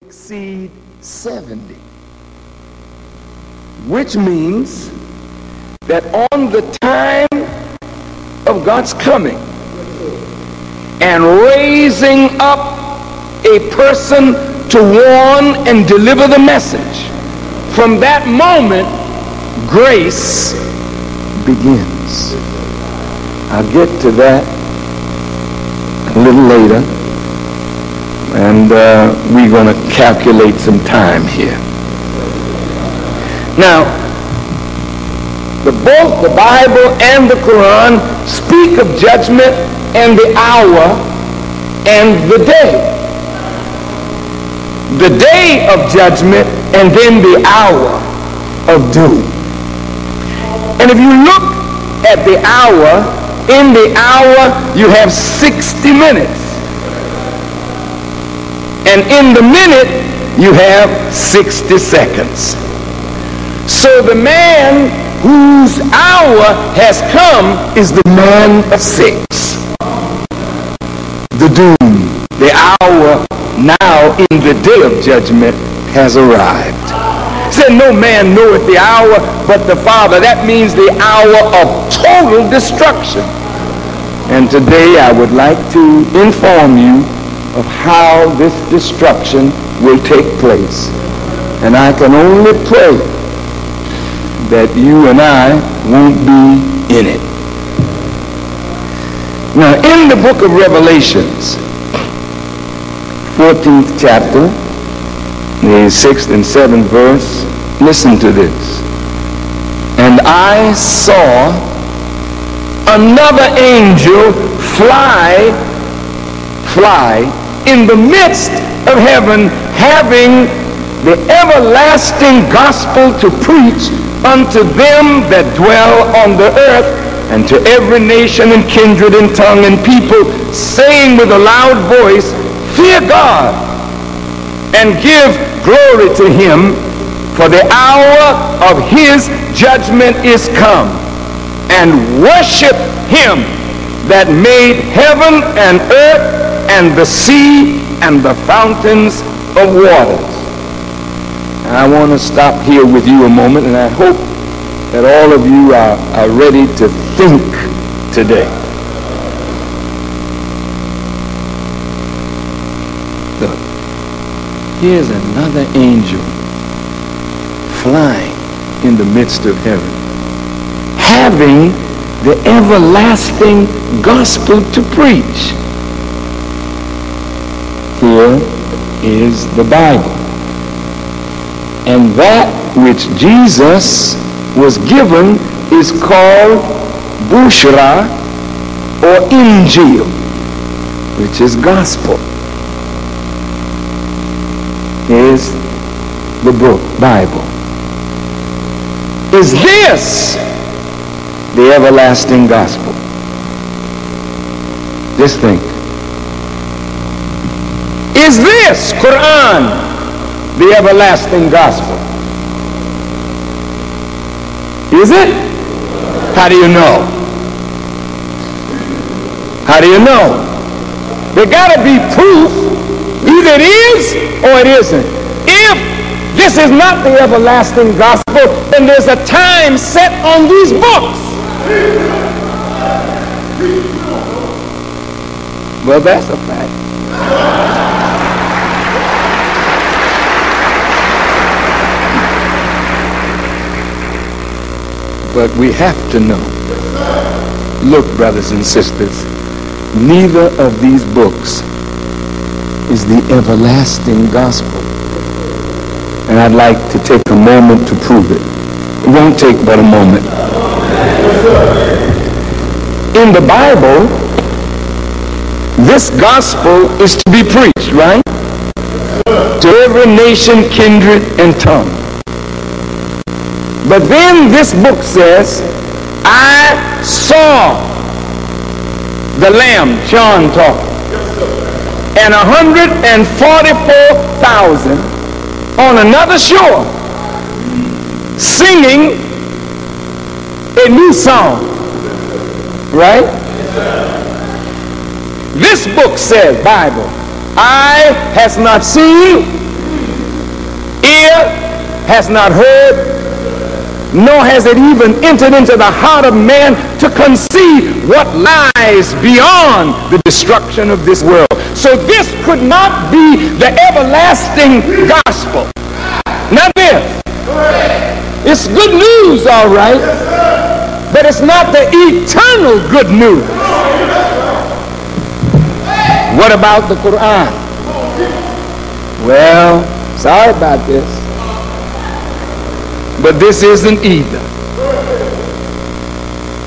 exceed 70, which means that on the time of God's coming and raising up a person to warn and deliver the message, from that moment grace begins. I'll get to that a little later, and we're going to calculate some time here. Now, both the Bible and the Quran speak of judgment and the hour and the day. The day of judgment and then the hour of doom. And if you look at the hour, in the hour you have 60 minutes. And in the minute you have 60 seconds. So the man whose hour has come is the man of 6. The doom, the hour now in the day of judgment has arrived. Said no man knoweth the hour but the Father. That means the hour of total destruction. And today I would like to inform you of how this destruction will take place. And I can only pray that you and I won't be in it. Now, in the book of Revelations, 14th chapter, the 6th and 7th verse, listen to this. And I saw another angel fly in the midst of heaven, having the everlasting gospel to preach unto them that dwell on the earth, and to every nation and kindred and tongue and people, saying with a loud voice, Fear God, and give glory to him, for the hour of his judgment is come, and worship him that made heaven and earth and the sea and the fountains of waters. And I want to stop here with you a moment, and I hope that all of you are ready to think today. Look, here's another angel flying in the midst of heaven, having the everlasting gospel to preach. Here is the Bible. And that which Jesus was given is called Bushra or Injil, which is gospel. Here's the book, Bible. Is this the everlasting gospel? Just think. Is this Qur'an the everlasting gospel? Is it? How do you know? How do you know? There got to be proof. Either it is or it isn't. If this is not the everlasting gospel, then there's a time set on these books. Well, that's a fact. But we have to know. Look, brothers and sisters, neither of these books is the everlasting gospel. And I'd like to take a moment to prove it. It won't take but a moment. In the Bible, this gospel is to be preached, right? To every nation, kindred, and tongue. But then this book says, I saw the Lamb, John talking, and 144,000 on another shore singing a new song, right? This book says, Bible, eye has not seen, ear has not heard, nor has it even entered into the heart of man to conceive what lies beyond the destruction of this world. So this could not be the everlasting gospel. Now this, it's good news, all right, but it's not the eternal good news. What about the Qur'an? Well, sorry about this, but this isn't either.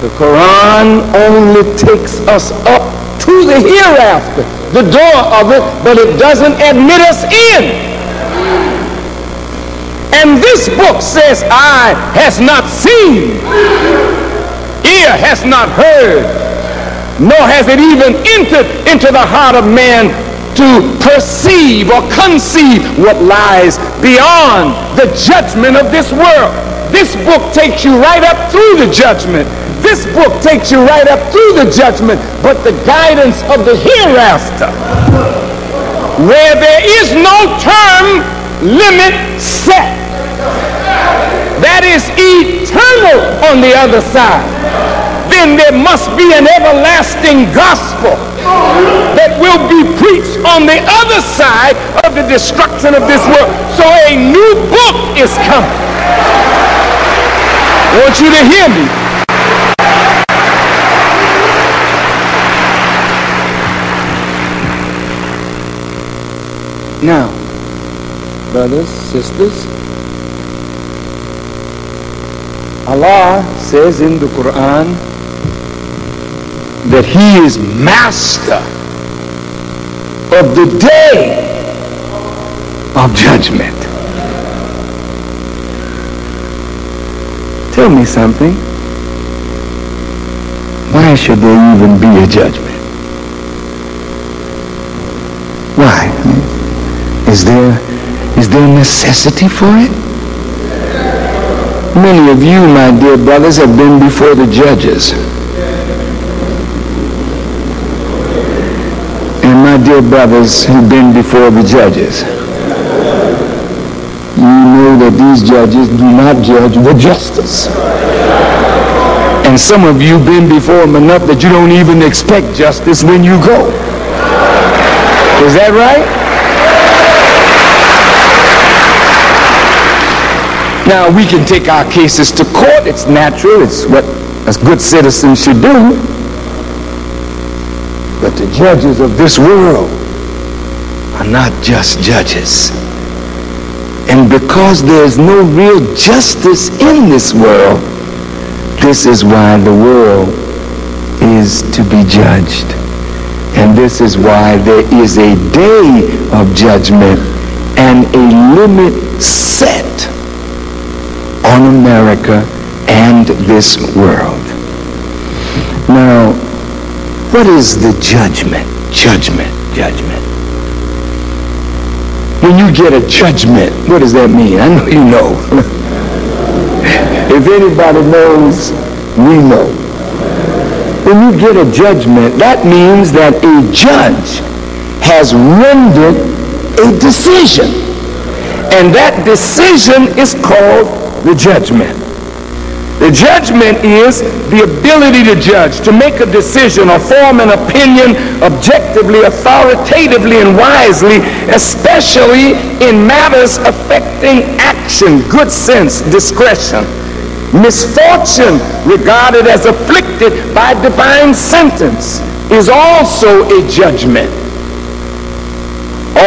The Quran only takes us up to the hereafter, the door of it, but it doesn't admit us in. And this book says, eye has not seen, ear has not heard, nor has it even entered into the heart of man to perceive or conceive what lies beyond the judgment of this world. This book takes you right up through the judgment. This book takes you right up through the judgment, but the guidance of the hereafter, where there is no term limit set, that is eternal on the other side, then there must be an everlasting gospel that will be preached on the other side of the destruction of this world. So a new book is coming. I want you to hear me. Now, brothers, sisters, Allah says in the Quran that He is master of the day of judgment. Tell me something. Why should there even be a judgment? Why? Is there necessity for it? Many of you, my dear brothers, have been before the judges. And my dear brothers who've been before the judges, you know that these judges do not judge with justice. And some of you have been before them enough that you don't even expect justice when you go. Is that right? Now, we can take our cases to court. It's natural. It's what as good citizens should do. But the judges of this world are not just judges. And because there's no real justice in this world, this is why the world is to be judged. And this is why there is a day of judgment and a limit set on America and this world. Now, what is the judgment? Judgment. When you get a judgment, what does that mean? I know you know. If anybody knows, we know. When you get a judgment, that means that a judge has rendered a decision. And that decision is called the judgment. The judgment is the ability to judge, to make a decision or form an opinion objectively, authoritatively, and wisely, especially in matters affecting action, good sense, discretion. Misfortune, regarded as afflicted by divine sentence, is also a judgment.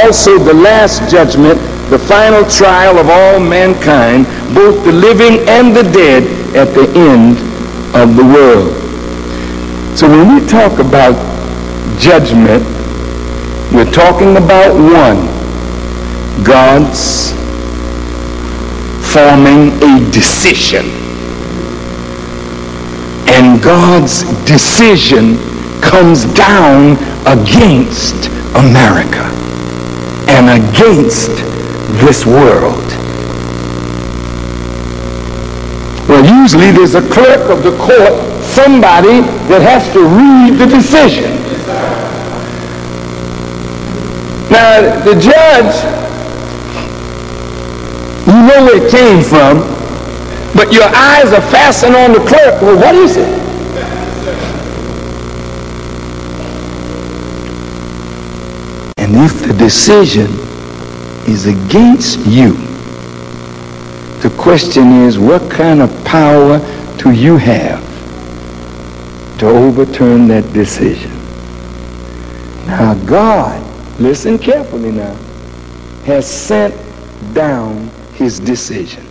Also, the last judgment, the final trial of all mankind, both the living and the dead, at the end of the world. So when we talk about judgment, we're talking about one, God's forming a decision. And God's decision comes down against America and against this world. Well, usually there's a clerk of the court, somebody that has to read the decision. Now, the judge You know where it came from, but your eyes are fastened on the clerk. Well, what is it? And if the decision is against you, the question is, what kind of power do you have to overturn that decision? Now God, listen carefully now, has sent down his decision.